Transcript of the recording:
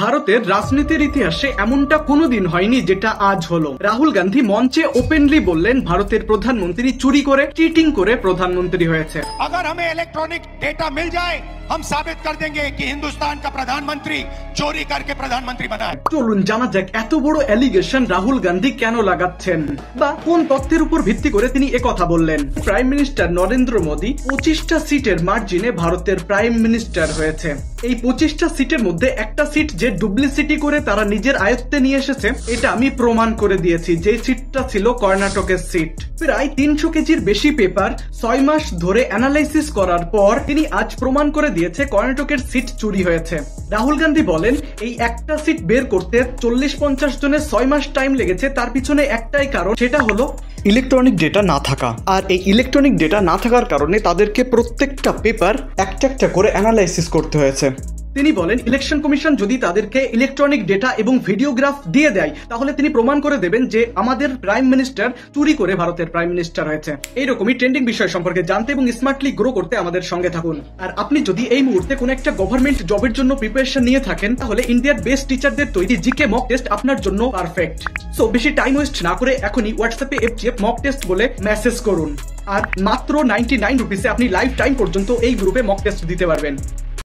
ভারতের রাজনীতির ইতিহাসে এমনটা কোনোদিন হয়নি যেটা আজ হলো। রাহুল গান্ধী মঞ্চে ওপেনলি বললেন ভারতের প্রধানমন্ত্রী চুরি করে চিটিং করে প্রধানমন্ত্রী হয়েছে। अगर हमें इलेक्ट्रॉनिक डेटा मिल जाए हम साबित कर देंगे कि हिंदुस्तान का प्रधानमंत्री चोरी करके प्रधानमंत्री बना है। চলুন জানা যাক এত বড় অ্যালিগেশন রাহুল গান্ধী কেন লাগাচ্ছেন বা কোন তথ্যের উপর ভিত্তি করে তিনি একথা বললেন। প্রাইম মিনিস্টার নরেন্দ্র মোদী 25টা সিটের মার্জিনে ভারতের প্রাইম মিনিস্টার হয়েছে। এই 25টা সিটের মধ্যে একটা সিট যে ডুপ্লিসিটি করে তারা নিজের আয়ত্তে নিয়ে এসেছে এটা আমি প্রমাণ করে দিয়েছি। যে সিটটা ছিল কর্ণাটকের সিট। প্রায় 300 কেজির বেশি পেপার 6 মাস ধরে অ্যানালাইসিস করার পর তিনি আজ প্রমাণ করে দিয়েছে কর্ণাটকের সিট চুরি হয়েছে। রাহুল গান্ধী বলেন এই একটা সিট বের করতে 40-50 জনের 6 মাস টাইম লেগেছে। তার পিছনে একটাই কারণ, সেটা হলো ইলেকট্রনিক ডেটা না থাকা। আর এই ইলেকট্রনিক ডেটা না থাকার কারণে তাদেরকে প্রত্যেকটা পেপার একটা একটা করে অ্যানালাইসিস করতে হয়েছে। তিনি বলেন ইলেকশন কমিশন যদি তাদেরকে ইলেকট্রনিক ডেটা এবং ভিডিওগ্রাফ দিয়ে দেয় তাহলে তিনি প্রমাণ করে দেবেন যে আমাদের প্রাইম মিনিস্টার চুরি করে ভারতের প্রাইম মিনিস্টার হয়েছে। এইরকমই ট্রেন্ডিং বিষয় সম্পর্কে জানতে এবং স্মার্টলি গ্রো করতে আমাদের সঙ্গে থাকুন। আর আপনি যদি এই মুহূর্তে কোনো একটা গভর্নমেন্ট জবের জন্য প্রিপারেশন নিয়ে থাকেন তাহলে ইন্ডিয়ার বেস্ট টিচারদের তৈরি জিকে মক টেস্ট আপনার জন্য পারফেক্ট। সো বেশি টাইম ওয়েস্ট না করে এখনই হোয়াটসঅ্যাপে FGF মক টেস্ট বলে মেসেজ করুন। আর মাত্র 99 রুপিসে আপনি লাইফ টাইম পর্যন্ত এই গ্রুপে মক টেস্ট দিতে পারবেন।